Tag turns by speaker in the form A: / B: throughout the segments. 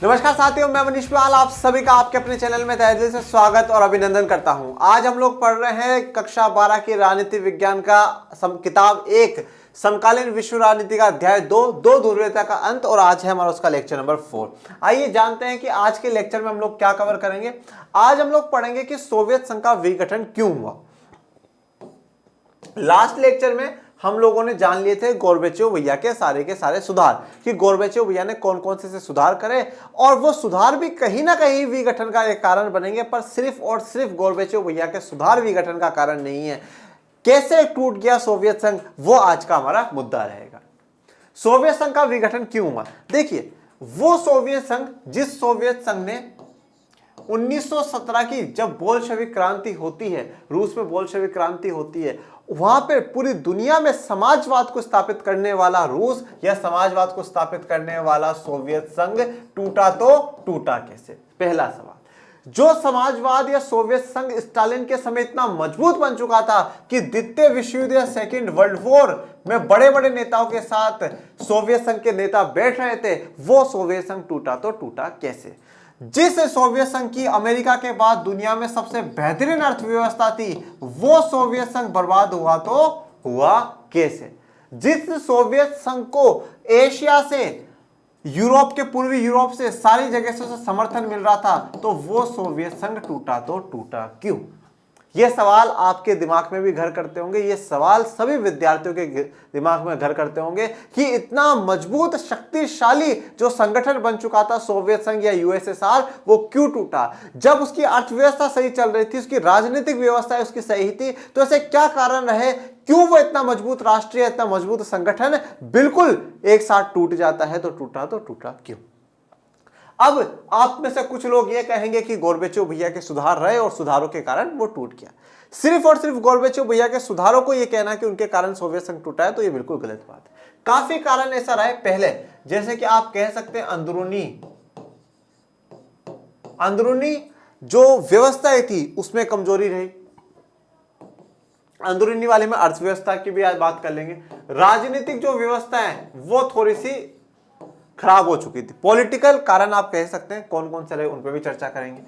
A: नमस्कार साथियों, मैं मनीष पाल आप सभी का आपके अपने चैनल में तहे दिल से स्वागत और अभिनंदन करता हूं। आज हम लोग पढ़ रहे हैं कक्षा 12 की राजनीति विज्ञान का किताब 1 समकालीन विश्व राजनीति का अध्याय 2 ध्रुवीयता का अंत। और आज है हमारा उसका लेक्चर नंबर 4। आइए जानते हैं कि आज के लेक्चर में हम लोग क्या कवर करेंगे। आज हम लोग पढ़ेंगे कि सोवियत संघ का विघटन क्यों हुआ। लास्ट लेक्चर में हम लोगों ने जान लिए थे गोर्बाचेव भैया के सारे सुधार, कि गोर्बाचेव भैया ने कौन कौन से सुधार करे और वो सुधार भी कहीं ना कहीं विघटन का एक कारण बनेंगे। पर सिर्फ और सिर्फ गोर्बाचेव भैया के सुधार विघटन का कारण नहीं है। कैसे टूट गया सोवियत संघ, वो आज का हमारा मुद्दा रहेगा। सोवियत संघ का विघटन क्यों हुआ? देखिए, वो सोवियत संघ, जिस सोवियत संघ ने 1917 की जब बोल्शेविक क्रांति होती है, रूस में बोल्शेविक क्रांति होती है, वहां पे पूरी दुनिया में समाजवाद को स्थापित करने वाला रूस या समाजवाद को स्थापित करने वाला सोवियत संघ टूटा तो टूटा कैसे? पहला सवाल। जो समाजवाद या सोवियत संघ स्टालिन के समय इतना मजबूत बन चुका था कि द्वितीय विश्व युद्ध या सेकेंड वर्ल्ड वॉर में बड़े बड़े नेताओं के साथ सोवियत संघ के नेता बैठ रहे थे, वो सोवियत संघ टूटा तो टूटा कैसे? जिस सोवियत संघ की अमेरिका के बाद दुनिया में सबसे बेहतरीन अर्थव्यवस्था थी, वो सोवियत संघ बर्बाद हुआ तो हुआ कैसे? जिस सोवियत संघ को एशिया से, यूरोप के, पूर्वी यूरोप से, सारी जगह से समर्थन मिल रहा था, तो वो सोवियत संघ टूटा तो टूटा क्यों? ये सवाल आपके दिमाग में भी घर करते होंगे, ये सवाल सभी विद्यार्थियों के दिमाग में घर करते होंगे कि इतना मजबूत शक्तिशाली जो संगठन बन चुका था सोवियत संघ या यूएसएसआर, वो क्यों टूटा? जब उसकी अर्थव्यवस्था सही चल रही थी, उसकी राजनीतिक व्यवस्था उसकी सही थी, तो ऐसे क्या कारण रहे, क्यों वो इतना मजबूत राष्ट्र, इतना मजबूत संगठन बिल्कुल एक साथ टूट जाता है? तो टूटा क्यों? अब आप में से कुछ लोग ये कहेंगे कि गोर्बाचेव भैया के सुधार रहे और सुधारों के कारण वो टूट गया। सिर्फ और सिर्फ गोर्बाचेव भैया के सुधारों को ये कहना कि उनके कारण सोवियत संघ टूटा है, तो ये बिल्कुल गलत बात है। काफी कारण ऐसा रहे पहले, जैसे कि आप कह सकते हैं अंदरूनी जो व्यवस्थाएं थी उसमें कमजोरी रही। अंदरूनी वाले में अर्थव्यवस्था की भी आज बात कर लेंगे। राजनीतिक जो व्यवस्था है वो थोड़ी सी खराब हो चुकी थी। पॉलिटिकल कारण आप कह सकते हैं, कौन कौन से रहे उन पर भी चर्चा करेंगे।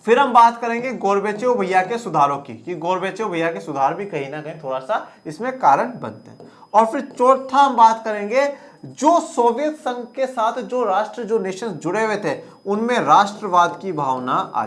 A: फिर हम बात करेंगे गोर्बाचेव भैया के सुधारों की, कि गोर्बाचेव भैया के सुधार भी कहीं ना कहीं थोड़ा सा इसमें कारण बनते हैं। और फिर चौथा हम बात करेंगे जो सोवियत संघ के साथ जो राष्ट्र, जो नेशन जुड़े हुए थे, उनमें राष्ट्रवाद की भावना आ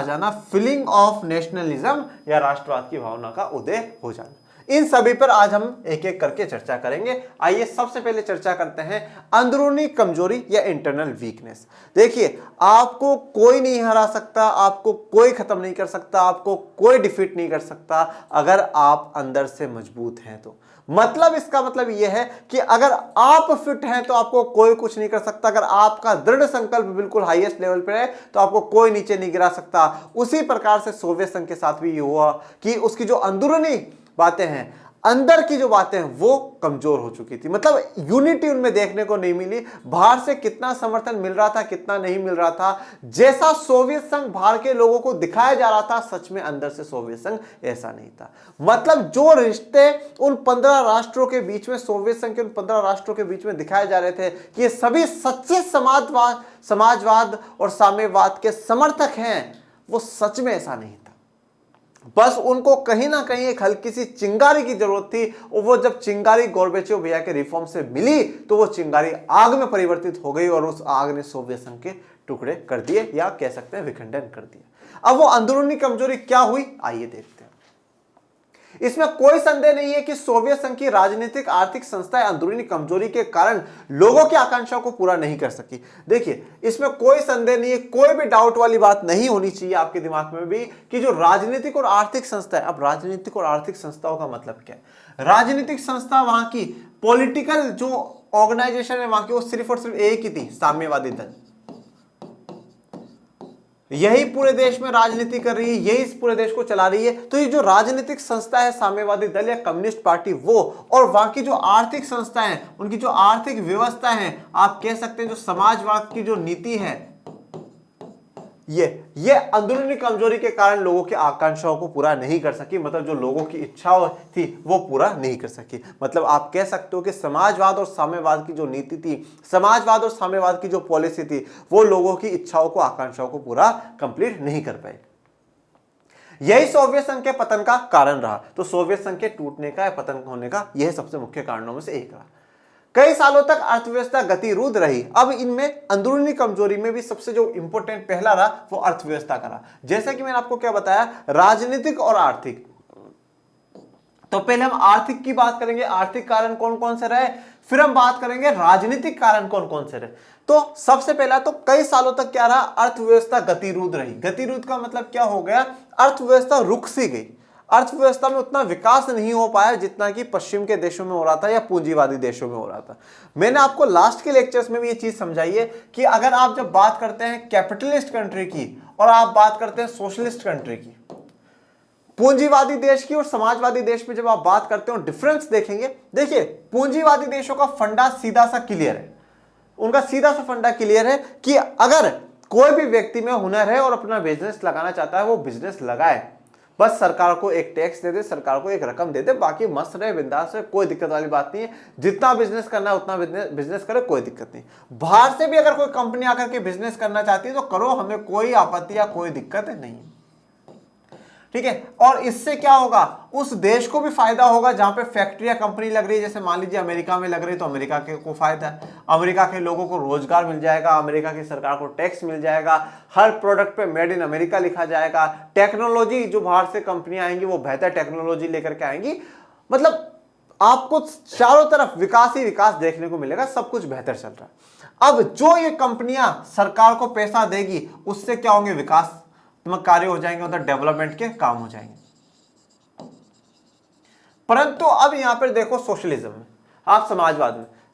A: जाना, फीलिंग ऑफ नेशनलिज्म या राष्ट्रवाद की भावना का उदय हो जाना। इन सभी पर आज हम एक एक करके चर्चा करेंगे। आइए सबसे पहले चर्चा करते हैं अंदरूनी कमजोरी या इंटरनल वीकनेस। देखिए, आपको कोई नहीं हरा सकता, आपको कोई खत्म नहीं कर सकता, आपको कोई डिफीट नहीं कर सकता अगर आप अंदर से मजबूत हैं तो। मतलब इसका मतलब यह है कि अगर आप फिट हैं तो आपको कोई कुछ नहीं कर सकता। अगर आपका दृढ़ संकल्प बिल्कुल हाईएस्ट लेवल पे है तो आपको कोई नीचे नहीं गिरा सकता। उसी प्रकार से सोवियत संघ के साथ भी ये हुआ कि उसकी जो अंदरूनी बातें हैं, अंदर की जो बातें हैं, वो कमजोर हो चुकी थी। मतलब यूनिटी उनमें देखने को नहीं मिली। बाहर से कितना समर्थन मिल रहा था, कितना नहीं मिल रहा था, जैसा सोवियत संघ बाहर के लोगों को दिखाया जा रहा था, सच में अंदर से सोवियत संघ ऐसा नहीं था। मतलब जो रिश्ते उन 15 राष्ट्रों के बीच में, सोवियत संघ के उन 15 राष्ट्रों के बीच में दिखाए जा रहे थे कि ये सभी सच्चे समाजवाद और साम्यवाद के समर्थक हैं, वो सच में ऐसा नहीं था। बस उनको कहीं ना कहीं एक हल्की सी चिंगारी की जरूरत थी, और वो जब चिंगारी गोर्बाचेव भैया के रिफॉर्म से मिली तो वो चिंगारी आग में परिवर्तित हो गई और उस आग ने सोवियत संघ के टुकड़े कर दिए, या कह सकते हैं विखंडन कर दिया। अब वो अंदरूनी कमजोरी क्या हुई, आइए देखते हैं। इसमें कोई संदेह नहीं है कि सोवियत संघ की राजनीतिक आर्थिक संस्थाएं अंदरूनी कमजोरी के कारण लोगों की आकांक्षाओं को पूरा नहीं कर सकी। देखिए, इसमें कोई संदेह नहीं है, कोई भी डाउट वाली बात नहीं होनी चाहिए आपके दिमाग में भी कि जो राजनीतिक और आर्थिक संस्था है, अब राजनीतिक और आर्थिक संस्थाओं का मतलब क्या है? राजनीतिक संस्था वहां की पॉलिटिकल जो ऑर्गेनाइजेशन है वहां की, वो सिर्फ और सिर्फ एक ही थी, साम्यवादी दल। यही पूरे देश में राजनीति कर रही है, यही इस पूरे देश को चला रही है। तो ये जो राजनीतिक संस्था है, साम्यवादी दल या कम्युनिस्ट पार्टी, वो, और वहां की जो आर्थिक संस्था है, उनकी जो आर्थिक व्यवस्था है, आप कह सकते हैं जो समाजवाद की जो नीति है, ये अंदरूनी कमजोरी के कारण लोगों की आकांक्षाओं को पूरा नहीं कर सकी, मतलब जो लोगों की इच्छाओं थी वो पूरा नहीं कर सकी। मतलब आप कह सकते हो कि समाजवाद और साम्यवाद की जो नीति थी, समाजवाद और साम्यवाद की जो पॉलिसी थी, वो लोगों की इच्छाओं को, आकांक्षाओं को पूरा कंप्लीट नहीं कर पाई। यही सोवियत संघ के पतन का कारण रहा। तो सोवियत संघ के टूटने का या पतन होने का यह सबसे मुख्य कारणों में से एक रहा। कई सालों तक अर्थव्यवस्था गतिरोध रही। अब इनमें अंदरूनी कमजोरी में भी सबसे जो इंपॉर्टेंट पहला रहा वो अर्थव्यवस्था का रहा। जैसे कि मैंने आपको क्या बताया, राजनीतिक और आर्थिक। तो पहले हम आर्थिक की बात करेंगे, आर्थिक कारण कौन कौन से रहे, फिर हम बात करेंगे राजनीतिक कारण कौन कौन से रहे। तो सबसे पहला तो कई सालों तक क्या रहा, अर्थव्यवस्था गतिरोध रही। गतिरोध का मतलब क्या हो गया, अर्थव्यवस्था रुक सी गई। अर्थव्यवस्था में उतना विकास नहीं हो पाया जितना कि पश्चिम के देशों में हो रहा था या पूंजीवादी देशों में हो रहा था। मैंने आपको लास्ट के लेक्चर्स में भी ये चीज समझाई है कि अगर आप जब बात करते हैं कैपिटलिस्ट कंट्री की और आप बात करते हैं सोशलिस्ट कंट्री की, पूंजीवादी देश की और समाजवादी देश में जब आप बात करते हो डिफरेंस देखेंगे। देखिए, पूंजीवादी देशों का फंडा सीधा सा क्लियर है, उनका सीधा सा फंडा क्लियर है कि अगर कोई भी व्यक्ति में हुनर है और अपना बिजनेस लगाना चाहता है, वो बिजनेस लगाए, बस सरकार को एक टैक्स दे दे, सरकार को एक रकम दे दे, बाकी मस्त रहे, बिंदास रहे, कोई दिक्कत वाली बात नहीं है। जितना बिजनेस करना है उतना बिजनेस करे, कोई दिक्कत नहीं। बाहर से भी अगर कोई कंपनी आकर के बिजनेस करना चाहती है तो करो, हमें कोई आपत्ति या कोई दिक्कत नहीं, ठीक है। और इससे क्या होगा, उस देश को भी फायदा होगा जहां पे फैक्ट्री या कंपनी लग रही है। जैसे मान लीजिए अमेरिका में लग रही है तो अमेरिका के को फायदा है, अमेरिका के लोगों को रोजगार मिल जाएगा, अमेरिका की सरकार को टैक्स मिल जाएगा, हर प्रोडक्ट पे मेड इन अमेरिका लिखा जाएगा। टेक्नोलॉजी जो बाहर से कंपनियां आएंगी वो बेहतर टेक्नोलॉजी लेकर के आएंगी। मतलब आपको चारों तरफ विकास ही विकास देखने को मिलेगा, सब कुछ बेहतर चल रहा है। अब जो ये कंपनियां सरकार को पैसा देगी उससे क्या होंगे, विकास कार्य हो जाएंगे, मतलब डेवलपमेंट के काम हो जाएंगे। परंतु अब यहां पर देखो सोशलिज्म में, आप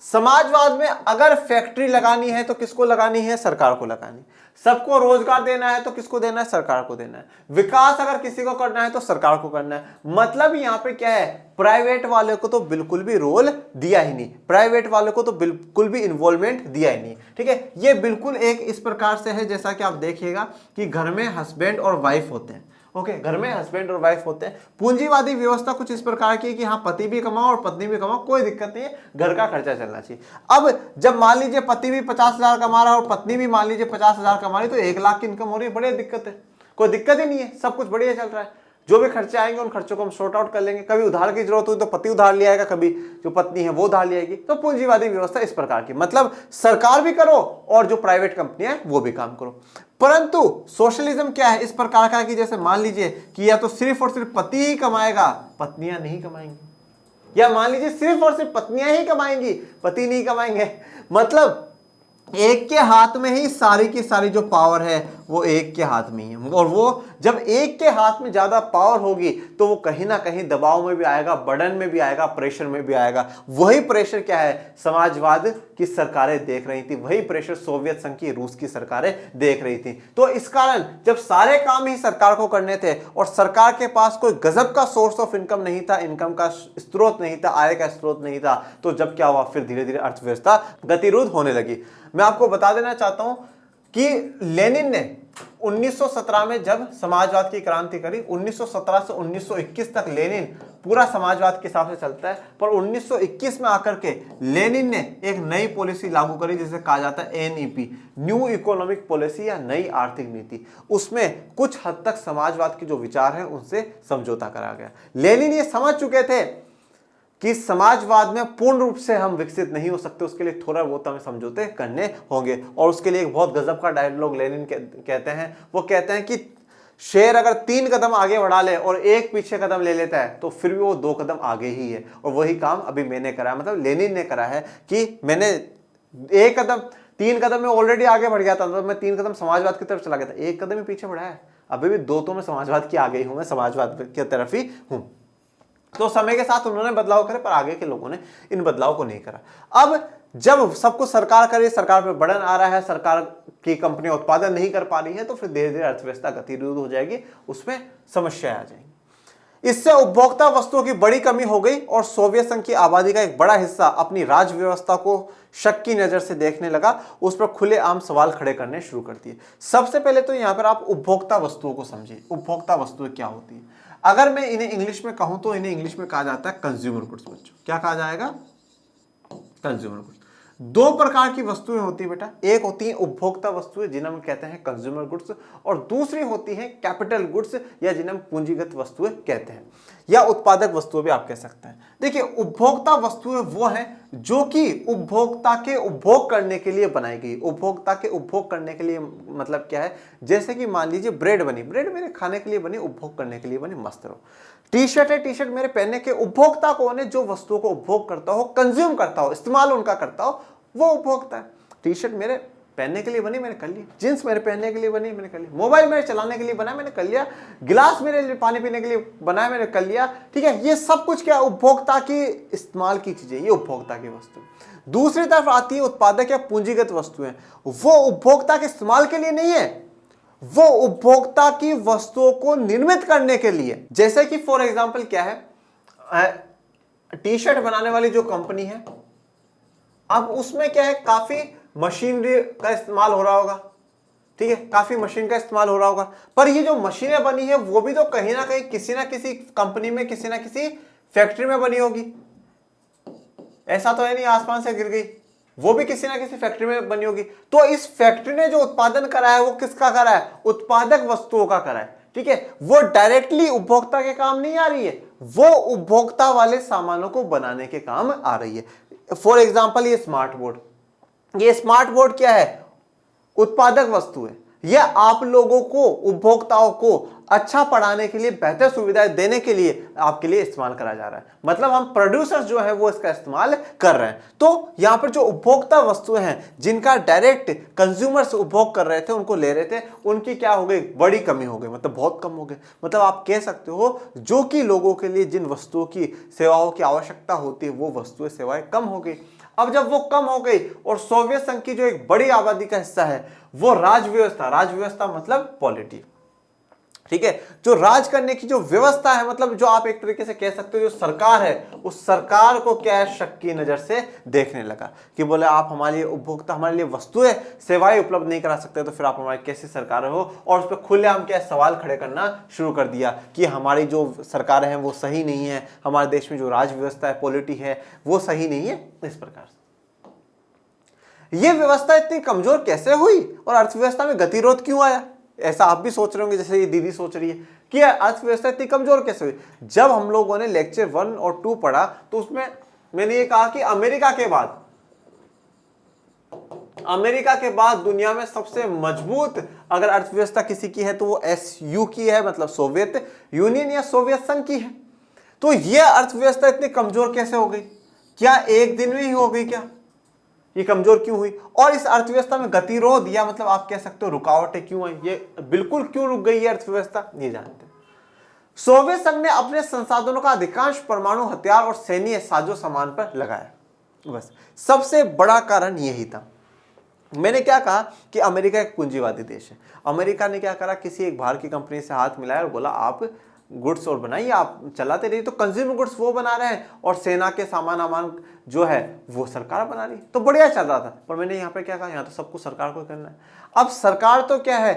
A: समाजवाद में अगर फैक्ट्री लगानी है तो किसको लगानी है, सरकार को लगानी। सबको रोजगार देना है तो किसको देना है, सरकार को देना है। विकास अगर किसी को करना है तो सरकार को करना है। मतलब यहां पे क्या है, प्राइवेट वाले को तो बिल्कुल भी रोल दिया ही नहीं, प्राइवेट वाले को तो बिल्कुल भी इन्वॉल्वमेंट दिया ही नहीं, ठीक है। ये बिल्कुल एक इस प्रकार से है जैसा कि आप देखिएगा कि घर में हस्बैंड और वाइफ होते हैं, ओके, घर में हस्बैंड और वाइफ होते हैं। पूंजीवादी व्यवस्था कुछ इस प्रकार की है कि हाँ, पति भी कमाओ और पत्नी भी कमाओ, कोई दिक्कत नहीं है, घर का खर्चा चलना चाहिए। अब जब मान लीजिए पति भी 50,000 कमा रहा है और पत्नी भी मान लीजिए 50,000 कमा रही, तो 1 लाख की इनकम हो रही है, बड़ी दिक्कत है। कोई दिक्कत ही नहीं है, सब कुछ बढ़िया चल रहा है। जो भी खर्चे आएंगे उन खर्चों को हम शॉर्ट आउट कर लेंगे। कभी उधार की जरूरत हुई तो पति उधार ले आएगा, कभी जो पत्नी है वो उधार ले आएगी। तो पूंजीवादी व्यवस्था इस प्रकार की, मतलब सरकार भी करो और जो प्राइवेट कंपनियां हैं वो भी काम करो। परंतु सोशलिज्म क्या है, इस प्रकार का कि जैसे मान लीजिए कि या तो सिर्फ और सिर्फ पति ही कमाएगा, पत्नियां नहीं कमाएंगी, या मान लीजिए सिर्फ और सिर्फ पत्नियां ही कमाएंगी, पति नहीं कमाएंगे। मतलब एक के हाथ में ही सारी की सारी जो पावर है वो एक के हाथ में ही है। और वो जब एक के हाथ में ज्यादा पावर होगी तो वो कहीं ना कहीं दबाव में भी आएगा, बर्डन में भी आएगा, प्रेशर में भी आएगा। वही प्रेशर क्या है, समाजवाद की सरकारें देख रही थी, वही प्रेशर सोवियत संघ की, रूस की सरकारें देख रही थी। तो इस कारण जब सारे काम ही सरकार को करने थे और सरकार के पास कोई गजब का सोर्स ऑफ इनकम नहीं था, इनकम का स्रोत नहीं था, आय का स्रोत नहीं था, तो जब क्या हुआ, फिर धीरे धीरे अर्थव्यवस्था गतिरोध होने लगी। मैं आपको बता देना चाहता हूं कि लेनिन ने 1917 में जब समाजवाद की क्रांति करी, 1917 से 1921 तक लेनिन पूरा समाजवाद के हिसाब से चलता है, पर 1921 में आकर के लेनिन ने एक नई पॉलिसी लागू करी जिसे कहा जाता है एनईपी, न्यू इकोनॉमिक पॉलिसी या नई आर्थिक नीति। उसमें कुछ हद तक समाजवाद के जो विचार हैं उनसे समझौता करा गया। लेनिन ये समझ चुके थे कि समाजवाद में पूर्ण रूप से हम विकसित नहीं हो सकते, उसके लिए थोड़ा बहुत हमें समझौते करने होंगे। और उसके लिए एक बहुत गजब का डायलॉग लेनिन कहते हैं, वो कहते हैं कि शेर अगर 3 कदम आगे बढ़ा ले और 1 पीछे कदम ले लेता है तो फिर भी वो 2 कदम आगे ही है। और वही काम अभी मैंने करा है, मतलब लेनिन ने करा है कि मैंने 3 कदम में ऑलरेडी आगे बढ़ गया था, तो मैं 3 कदम समाजवाद की तरफ चला गया था, 1 कदम ही पीछे बढ़ा है, अभी भी 2 तो मैं समाजवाद की आगे ही हूं, मैं समाजवाद की तरफ ही हूं। तो समय के साथ उन्होंने बदलाव करे, पर आगे के लोगों ने इन बदलाव को नहीं करा। अब जब सब कुछ सरकार करे, सरकार पे बर्डन आ रहा है, सरकार की कंपनियां उत्पादन नहीं कर पा रही है, तो फिर धीरे धीरे अर्थव्यवस्था गतिरोध हो जाएगी, उसमें समस्या आ जाएंगी। इससे उपभोक्ता वस्तुओं की बड़ी कमी हो गई और सोवियत संघ की आबादी का एक बड़ा हिस्सा अपनी राज्य व्यवस्था को शक की नजर से देखने लगा, उस पर खुलेआम सवाल खड़े करने शुरू कर दिए। सबसे पहले तो यहाँ पर आप उपभोक्ता वस्तुओं को समझिए। उपभोक्ता वस्तुएं क्या होती है? अगर मैं इन्हें इंग्लिश में कहूं तो इन्हें इंग्लिश में कहा जाता है कंज्यूमर गुड्स। बच्चों क्या कहा जाएगा? Consumer goods. दो प्रकार की वस्तुएं होती है बेटा, एक होती है उपभोक्ता वस्तुएं जिन्हें हम कहते हैं कंज्यूमर गुड्स, और दूसरी होती है कैपिटल गुड्स या जिन्हें हम पूंजीगत वस्तुएं कहते हैं, या उत्पादक वस्तुएं भी आप कह सकते हैं। देखिए, उपभोक्ता वस्तुएं वो हैं जो कि उपभोक्ता के उपभोग करने के लिए बनाई गई। उपभोक्ता के उपभोग करने के लिए मतलब क्या है? जैसे कि मान लीजिए ब्रेड बनी, ब्रेड मेरे खाने के लिए बनी, उपभोग करने के लिए बनी, मस्त रहो। टी शर्ट है, टी शर्ट मेरे पहनने के, उपभोक्ता कौन है? जो वस्तुओं को उपभोग करता हो, कंज्यूम करता हो, इस्तेमाल उनका करता हो, वो उपभोक्ता है। टी शर्ट मेरे पहनने के लिए बनी, मैंने कर ली। जींस मेरे पहनने के लिए बनी, मैंने कर लिया। मोबाइल मेरे चलाने के लिए बना, मैंने कर लिया। गिलास मेरे लिए पानी पीने के लिए बना है, मैंने कर लिया। ठीक है, ये सब कुछ क्या? उपभोक्ता की इस्तेमाल की चीजें, ये उपभोक्ता की वस्तु। दूसरी तरफ आती है उत्पादक या पूंजीगत वस्तुएं। वो उपभोक्ता के इस्तेमाल के लिए नहीं है, वो उपभोक्ता की वस्तुओं को निर्मित करने के लिए। जैसे कि फॉर एग्जांपल क्या है, टी शर्ट बनाने वाली जो कंपनी है, अब उसमें क्या है, काफी मशीनरी का इस्तेमाल हो रहा होगा। ठीक है, काफी मशीन का इस्तेमाल हो रहा होगा, पर ये जो मशीनें बनी है वो भी तो कहीं ना कहीं किसी ना किसी कंपनी में, किसी ना किसी फैक्ट्री में बनी होगी। ऐसा तो है नहीं आसमान से गिर गई, वो भी किसी ना किसी फैक्ट्री में बनी होगी। तो इस फैक्ट्री ने जो उत्पादन करा है वो किसका करा है? उत्पादक वस्तुओं का करा है। ठीक है, वो डायरेक्टली उपभोक्ता के काम नहीं आ रही है, वो उपभोक्ता वाले सामानों को बनाने के काम आ रही है। फॉर एग्जाम्पल ये स्मार्ट बोर्ड, ये स्मार्ट बोर्ड क्या है? उत्पादक वस्तु है। यह आप लोगों को, उपभोक्ताओं को अच्छा पढ़ाने के लिए, बेहतर सुविधाएं देने के लिए आपके लिए इस्तेमाल करा जा रहा है। मतलब हम प्रोड्यूसर्स जो है वो इसका इस्तेमाल कर रहे हैं। तो यहां पर जो उपभोक्ता वस्तुएं हैं जिनका डायरेक्ट कंज्यूमर्स उपभोग कर रहे थे, उनको ले रहे थे, उनकी क्या हो गई? बड़ी कमी हो गई, मतलब बहुत कम हो गई। मतलब आप कह सकते हो जो कि लोगों के लिए जिन वस्तुओं की, सेवाओं की आवश्यकता होती है, वो वस्तुएं, सेवाएं कम हो गई। अब जब वो कम हो गई और सोवियत संघ की जो एक बड़ी आबादी का हिस्सा है वो राज व्यवस्था, राज व्यवस्था मतलब पॉलिटी, ठीक है, जो राज करने की जो व्यवस्था है, मतलब जो आप एक तरीके से कह सकते हो जो सरकार है, उस सरकार को क्या है? शक की नजर से देखने लगा कि बोले आप हमारे लिए उपभोक्ता, हमारे लिए वस्तुएं, सेवाएं उपलब्ध नहीं करा सकते, तो फिर आप हमारी कैसी सरकार हो? और उस पर खुलेआम क्या सवाल खड़े करना शुरू कर दिया कि हमारी जो सरकारें हैं वो सही नहीं है, हमारे देश में जो राज व्यवस्था है, पॉलिटी है, वो सही नहीं है। इस प्रकार से ये व्यवस्था इतनी कमजोर कैसे हुई और अर्थव्यवस्था में गतिरोध क्यों आया? ऐसा आप भी सोच रहे होंगे, जैसे ये दीदी सोच रही है कि अर्थव्यवस्था इतनी कमजोर कैसे हुई। जब हम लोगों ने लेक्चर 1 और 2 पढ़ा तो उसमें मैंने ये कहा कि अमेरिका के बाद दुनिया में सबसे मजबूत अगर अर्थव्यवस्था किसी की है तो वो SU की है, मतलब सोवियत यूनियन या सोवियत संघ की है। तो यह अर्थव्यवस्था इतनी कमजोर कैसे हो गई? क्या एक दिन में ही हो गई? क्या ये कमजोर क्यों हुई? और इस अर्थव्यवस्था में गतिरोध या मतलब आप कह सकते हो रुकावटें क्यों आई? ये बिल्कुल क्यों रुक गई है अर्थव्यवस्था? ये जानते हैं। सोवियत संघ ने अपने संसाधनों का अधिकांश परमाणु हथियार और सैन्य साजो सामान पर लगाया, बस सबसे बड़ा कारण यही था। मैंने क्या कहा कि अमेरिका एक पूंजीवादी देश है। अमेरिका ने क्या करा? किसी एक बाहर की कंपनी से हाथ मिलाया और बोला आप गुड्स और बनाइए, आप चलाते रहिए। तो कंज्यूमर गुड्स वो बना रहे हैं और सेना के सामान जो है वो सरकार बना रही, तो बढ़िया चल रहा था। पर मैंने यहाँ पे क्या कहा? यहाँ तो सब कुछ सरकार को करना है। अब सरकार तो क्या है,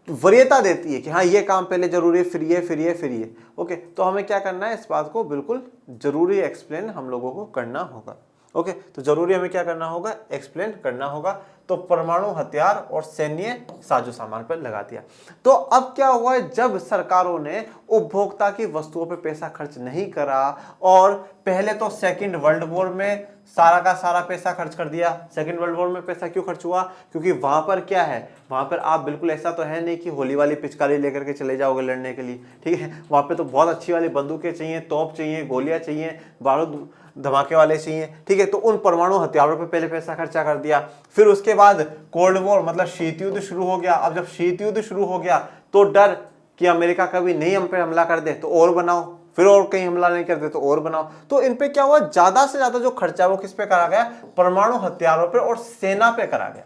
A: वरीयता देती है कि हाँ ये काम पहले जरूरी है, फिर ये। ओके, तो हमें क्या करना है? इस बात को बिल्कुल जरूरी एक्सप्लेन हम लोगों को करना होगा। ओके, तो जरूरी हमें क्या करना होगा? एक्सप्लेन करना होगा। तो परमाणु हथियार और सैन्य साजो सामान पर लगा दिया। तो अब क्या हुआ है? जब सरकारों ने उपभोक्ता की वस्तुओं पर पैसा खर्च नहीं करा, और पहले तो सेकंड वर्ल्ड वॉर में सारा का सारा पैसा खर्च कर दिया। सेकंड वर्ल्ड वॉर में पैसा क्यों खर्च हुआ? क्योंकि वहां पर क्या है, वहां पर आप बिल्कुल ऐसा तो है नहीं कि होली वाली पिचकारी लेकर के चले जाओगे लड़ने के लिए, ठीक है। वहां पे तो बहुत अच्छी वाली बंदूकें चाहिए, तोप चाहिए, गोलियां चाहिए, बारूद धमाके वाले चाहिए, ठीक है। तो उन परमाणु हथियारों पे पहले पैसा खर्चा कर दिया। फिर उसके बाद कोल्ड वॉर मतलब शीत युद्ध शुरू हो गया। अब जब शीत युद्ध शुरू हो गया तो डर कि अमेरिका कभी नहीं हम पे हमला कर दे तो और बनाओ, फिर और कहीं हमला नहीं कर दे तो और बनाओ। तो इन पे क्या हुआ? ज्यादा से ज्यादा जो खर्चा वो किस पे करा गया? परमाणु हथियारों पे और सेना पे करा गया।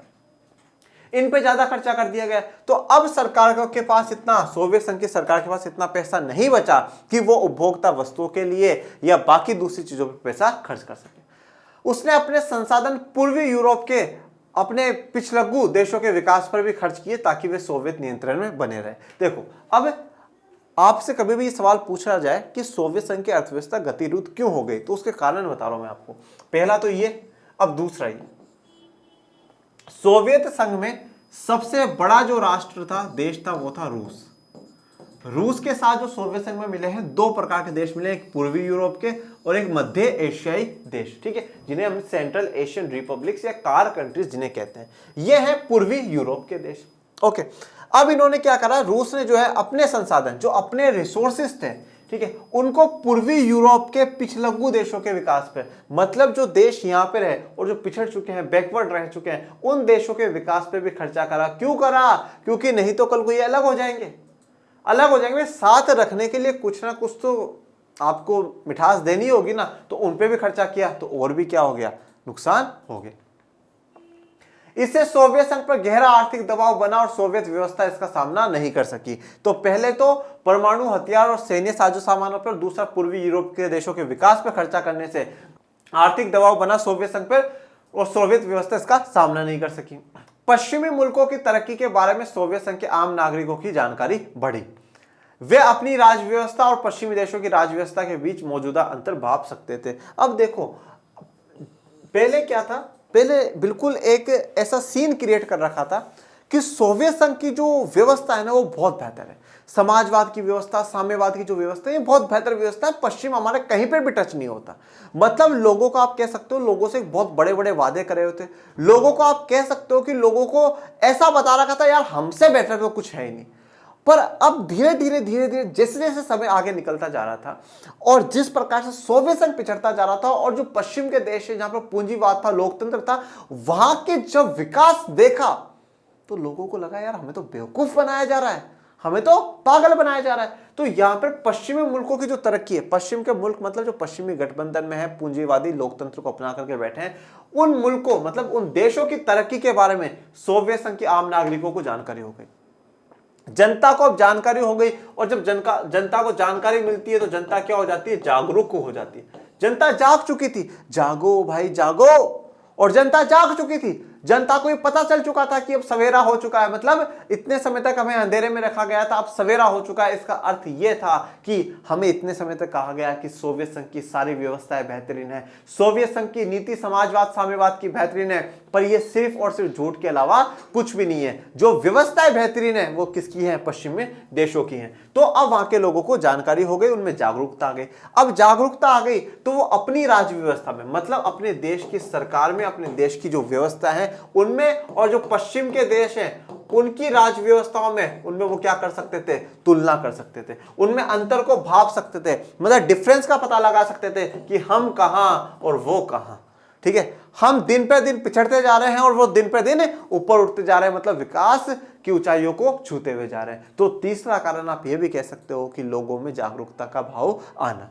A: इन पे ज्यादा खर्चा कर दिया गया। तो अब सरकार के पास इतना, सोवियत संघ की सरकार के पास इतना पैसा नहीं बचा कि वो उपभोक्ता वस्तुओं के लिए या बाकी दूसरी चीजों पे पैसा खर्च कर सके। उसने अपने संसाधन पूर्वी यूरोप के अपने पिछलग्गू देशों के विकास पर भी खर्च किए ताकि वे सोवियत नियंत्रण में बने रहे। देखो, अब आपसे कभी भी ये सवाल पूछा जाए कि सोवियत संघ की अर्थव्यवस्था गतिरोध क्यों हो गई, तो उसके कारण बता रहा हूं मैं आपको। पहला तो ये, अब दूसरा ये, सोवियत संघ में सबसे बड़ा जो राष्ट्र था, देश था, वो था रूस। रूस के साथ जो सोवियत संघ में मिले हैं दो प्रकार के देश मिले, एक पूर्वी यूरोप के और एक मध्य एशियाई देश, ठीक है, जिन्हें हम सेंट्रल एशियन रिपब्लिक्स या कार कंट्रीज जिन्हें कहते हैं, ये है पूर्वी यूरोप के देश। ओके, अब इन्होंने क्या करा, रूस ने जो है अपने संसाधन, जो अपने रिसोर्सेस थे, ठीक है, उनको पूर्वी यूरोप के पिछलग्गू देशों के विकास पे, मतलब जो देश यहाँ पे रहे और जो पिछड़ चुके हैं, बैकवर्ड रह चुके हैं, उन देशों के विकास पे भी खर्चा करा। क्यों करा? क्योंकि नहीं तो कल को ये अलग हो जाएंगे, अलग हो जाएंगे। साथ रखने के लिए कुछ ना कुछ तो आपको मिठास देनी होगी ना, तो उन पे भी खर्चा किया तो और भी क्या हो गया, नुकसान हो गया। इससे सोवियत संघ पर गहरा आर्थिक दबाव बना और सोवियत व्यवस्था इसका सामना नहीं कर सकी। तो पहले तो परमाणु हथियार और सैन्य साजो सामानों पर, दूसरा पूर्वी यूरोप के देशों के विकास पर खर्चा करने से आर्थिक दबाव बना सोवियत संघ पर और सोवियत व्यवस्था इसका सामना नहीं कर सकी। पश्चिमी मुल्कों की तरक्की के बारे में सोवियत संघ के आम नागरिकों की जानकारी बढ़ी। वे अपनी राज व्यवस्था और पश्चिमी देशों की राज व्यवस्था के बीच मौजूदा अंतर भाप सकते थे। अब देखो, पहले क्या था, पहले बिल्कुल एक ऐसा सीन क्रिएट कर रखा था कि सोवियत संघ की जो व्यवस्था है ना, वो बहुत बेहतर है। समाजवाद की व्यवस्था, साम्यवाद की जो व्यवस्था है, ये बहुत बेहतर व्यवस्था है। पश्चिम हमारे कहीं पे भी टच नहीं होता। मतलब लोगों को आप कह सकते हो, लोगों से बहुत बड़े बड़े वादे करे होते, लोगों को आप कह सकते हो कि लोगों को ऐसा बता रखा था, यार हमसे बेहतर तो कुछ है ही नहीं। पर अब धीरे धीरे जैसे जैसे समय आगे निकलता जा रहा था और जिस प्रकार से सोवियत संघ पिछड़ता जा रहा था और जो पश्चिम के देश है जहां पर पूंजीवाद था, लोकतंत्र था, वहां के जब विकास देखा तो लोगों को लगा यार हमें तो बेवकूफ बनाया जा रहा है, हमें तो पागल बनाया जा रहा है। तो यहां पर पश्चिमी मुल्कों की जो तरक्की है, पश्चिम के मुल्क मतलब जो पश्चिमी गठबंधन में है, पूंजीवादी लोकतंत्र को अपना करके बैठे हैं, उन मुल्कों मतलब उन देशों की तरक्की के बारे में सोवियत संघ के आम नागरिकों को जानकारी हो गई, जनता को अब जानकारी हो गई। और जब जनता को जानकारी मिलती है तो जनता क्या हो जाती है, जागरूक हो जाती है। जनता जाग चुकी थी, जागो भाई जागो, और जनता जाग चुकी थी। जनता को ये पता चल चुका था कि अब सवेरा हो चुका है, मतलब इतने समय तक हमें अंधेरे में रखा गया था, अब सवेरा हो चुका है। इसका अर्थ ये था कि हमें इतने समय तक कहा गया कि सोवियत संघ की सारी व्यवस्थाएं बेहतरीन है, सोवियत संघ की नीति समाजवाद साम्यवाद की बेहतरीन है, पर ये सिर्फ और सिर्फ झूठ के अलावा कुछ भी नहीं है। जो व्यवस्थाएं बेहतरीन है वो किसकी है, पश्चिमी देशों की हैं। तो अब वहां के लोगों को जानकारी हो गई, उनमें जागरूकता आ गई। अब जागरूकता आ गई तो वो अपनी राज्य व्यवस्था में, मतलब अपने देश की सरकार में, अपने देश की जो व्यवस्था है उनमें, और जो पश्चिम के देश हैं उनकी राज व्यवस्थाओं में, उनमें वो क्या कर सकते थे, तुलना कर सकते थे, उनमें अंतर को भाप सकते थे, मतलब डिफरेंस का पता लगा सकते थे कि हम कहां और वो कहां। ठीक है, हम दिन पे दिन पिछड़ते जा रहे हैं और वो दिन पे दिन ऊपर उठते जा रहे हैं, मतलब विकास की ऊंचाइयों को छूते हुए जा रहे हैं। तो तीसरा कारण आप ये भी कह सकते हो कि लोगों में जागरूकता का भाव आना।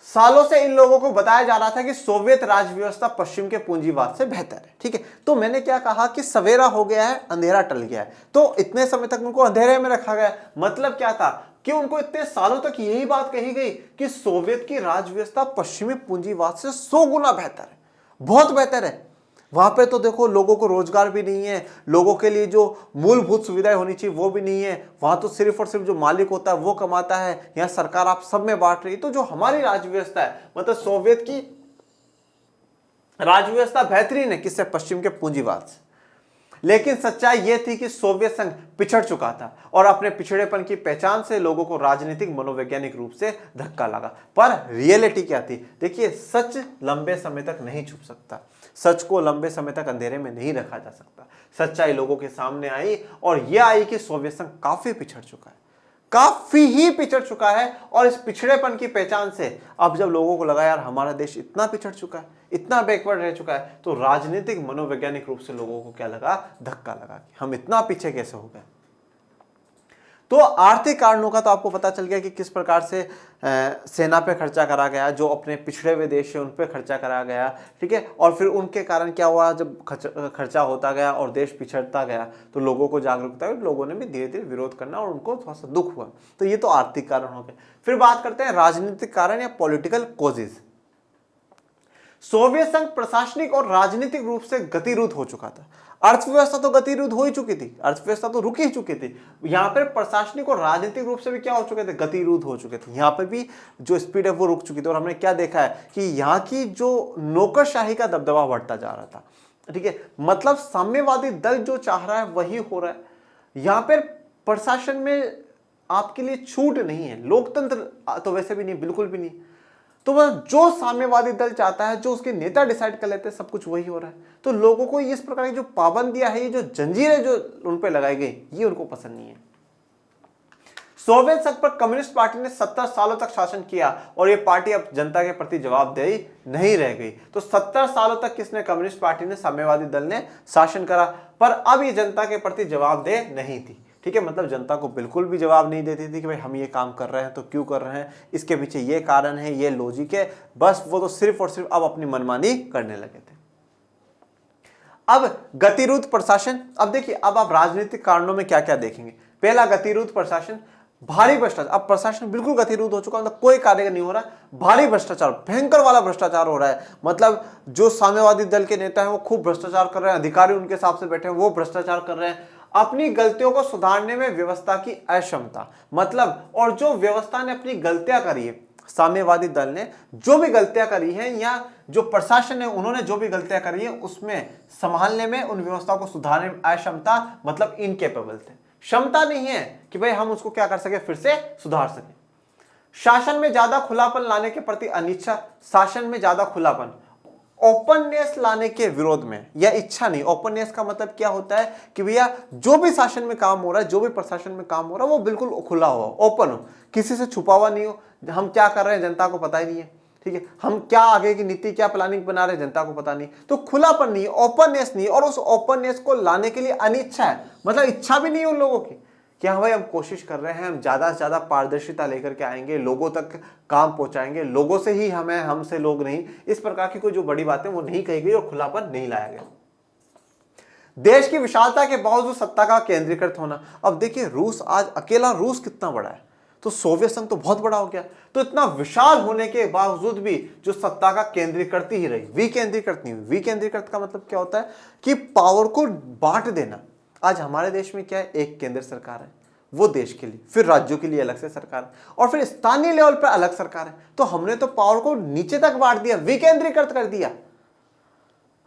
A: सालों से इन लोगों को बताया जा रहा था कि सोवियत राज व्यवस्था पश्चिम के पूंजीवाद से बेहतर है। ठीक है, तो मैंने क्या कहा कि सवेरा हो गया है, अंधेरा टल गया है। तो इतने समय तक उनको अंधेरे में रखा गया, मतलब क्या था कि उनको इतने सालों तक यही बात कही गई कि सोवियत की राज व्यवस्था पश्चिमी पूंजीवाद से 100 गुना बेहतर है, बहुत बेहतर है। वहां पे तो देखो लोगों को रोजगार भी नहीं है, लोगों के लिए जो मूलभूत सुविधाएं होनी चाहिए वो भी नहीं है। वहां तो सिर्फ और सिर्फ जो मालिक होता है वो कमाता है, यहाँ सरकार आप सब में बांट रही है। तो जो हमारी राज्य व्यवस्था है, मतलब सोवियत की राज्य व्यवस्था बेहतरीन है, किससे, पश्चिम के पूंजीवाद से। लेकिन सच्चाई यह थी कि सोवियत संघ पिछड़ चुका था और अपने पिछड़ेपन की पहचान से लोगों को राजनीतिक मनोवैज्ञानिक रूप से धक्का लगा। पर रियलिटी क्या थी, देखिए, सच लंबे समय तक नहीं छुप सकता, सच को लंबे समय तक अंधेरे में नहीं रखा जा सकता। सच्चाई लोगों के सामने आई और यह आई कि सोवियत संघ काफी पिछड़ चुका है, काफी ही पिछड़ चुका है। और इस पिछड़ेपन की पहचान से अब जब लोगों को लगा यार हमारा देश इतना पिछड़ चुका है, इतना बैकवर्ड रह चुका है, तो राजनीतिक मनोवैज्ञानिक रूप से लोगों को क्या लगा, धक्का लगा कि हम इतना पीछे कैसे हो गए। तो आर्थिक कारणों का तो आपको पता चल गया कि किस प्रकार से सेना पे खर्चा करा गया, जो अपने पिछड़े हुए देश है उन पे खर्चा करा गया। ठीक है, और फिर उनके कारण क्या हुआ, जब खर्चा होता गया और देश पिछड़ता गया तो लोगों को जागरूकता हुई, लोगों ने भी धीरे धीरे विरोध करना और उनको थोड़ा सा दुख हुआ। तो ये तो आर्थिक कारण हो गए। फिर बात करते हैं राजनीतिक कारण या पॉलिटिकल कॉजेज। सोवियत संघ प्रशासनिक और राजनीतिक रूप से गतिरोध हो चुका था। अर्थव्यवस्था तो गतिरोध हो ही चुकी थी, अर्थव्यवस्था तो रुक ही चुकी थी, यहाँ पर प्रशासनिक और राजनीतिक रूप से भी क्या हो चुके थे, गतिरोध हो चुके थे। यहाँ पर भी जो स्पीड है वो रुक चुकी थी। और हमने क्या देखा है कि यहाँ की जो नौकरशाही का दबदबा बढ़ता जा रहा था, ठीक है, मतलब साम्यवादी दल जो चाह रहा है वही हो रहा है। यहाँ पर प्रशासन में आपके लिए छूट नहीं है, लोकतंत्र तो वैसे भी नहीं, बिल्कुल भी नहीं। तो वह जो साम्यवादी दल चाहता है, जो उसके नेता डिसाइड कर लेते हैं, सब कुछ वही हो रहा है। तो लोगों को इस प्रकार की जो पाबंदियां है, ये जो जंजीरें जो उन पे लगाई गई, ये उनको पसंद नहीं है। सोवियत संघ पर कम्युनिस्ट पार्टी ने 70 सालों तक शासन किया और ये पार्टी अब जनता के प्रति जवाबदेही नहीं रह गई। तो 70 सालों तक किसने, कम्युनिस्ट पार्टी ने, साम्यवादी दल ने शासन करा, पर अब ये जनता के प्रति जवाबदेह नहीं थी। ठीक है, मतलब जनता को बिल्कुल भी जवाब नहीं देती थी कि भाई हम ये काम कर रहे हैं तो क्यों कर रहे हैं, इसके पीछे ये कारण है, ये लॉजिक है, बस वो तो सिर्फ और सिर्फ अब अपनी मनमानी करने लगे थे। अब गतिरोध प्रशासन, अब देखिए, अब आप राजनीतिक कारणों में क्या क्या देखेंगे। पहला, गतिरोध प्रशासन, भारी भ्रष्टाचार। अब प्रशासन बिल्कुल गतिरोध हो चुका, मतलब कोई कार्य नहीं हो रहा, भारी भ्रष्टाचार, भयंकर वाला भ्रष्टाचार हो रहा है। मतलब जो साम्यवादी दल के नेता हैं वो खूब भ्रष्टाचार कर रहे हैं, अधिकारी उनके हिसाब से बैठे हैं, वो भ्रष्टाचार कर रहे हैं। अपनी गलतियों को सुधारने में व्यवस्था की अक्षमता, मतलब, और जो व्यवस्था ने अपनी गलतियां करी है, साम्यवादी दल ने जो भी गलतियां करी हैं, या जो प्रशासन है उन्होंने जो भी गलतियां करी है, उसमें संभालने में, उन व्यवस्था को सुधारने में अक्षमता, मतलब इनकेपेबल थे, क्षमता नहीं है कि भाई हम उसको क्या कर सके, फिर से सुधार सके। शासन में ज्यादा खुलापन लाने के प्रति अनिच्छा, शासन में ज्यादा खुलापन, ओपननेस लाने के विरोध में, या इच्छा नहीं। ओपननेस का मतलब क्या होता है कि भैया जो भी शासन में काम हो रहा है, जो भी प्रशासन में काम हो रहा है, वो बिल्कुल खुला हो, ओपन हो, किसी से छुपा हुआ नहीं हो। हम क्या कर रहे हैं जनता को पता ही नहीं है, ठीक है, हम क्या आगे की नीति, क्या प्लानिंग बना रहे हैं जनता को पता नहीं। तो खुलापन नहीं है, ओपननेस नहीं है, और उस ओपननेस को लाने के लिए अनिच्छा है, मतलब इच्छा भी नहीं है उन लोगों की कि हाँ भाई हम कोशिश कर रहे हैं, हम ज्यादा से ज्यादा पारदर्शिता लेकर के आएंगे, लोगों तक काम पहुंचाएंगे, लोगों से ही हमें, हमसे लोग नहीं, इस प्रकार की कोई जो बड़ी बातें वो नहीं कही गई और खुलापन नहीं लाया गया। देश की विशालता के बावजूद सत्ता का केंद्रीकृत होना। अब देखिए, रूस, आज अकेला रूस कितना बड़ा है, तो सोवियत संघ तो बहुत बड़ा हो गया। तो इतना विशाल होने के बावजूद भी जो सत्ता का केंद्रीकृत ही रही, विकेंद्रीकृत नहीं हुई। विकेंद्रीकृत का मतलब क्या होता है कि पावर को बांट देना। आज हमारे देश में क्या है, एक केंद्र सरकार है, वो देश के लिए, फिर राज्यों के लिए अलग से सरकार है, और फिर स्थानीय लेवल पर अलग सरकार है। तो हमने तो पावर को नीचे तक बांट दिया, विकेंद्रीकृत कर दिया,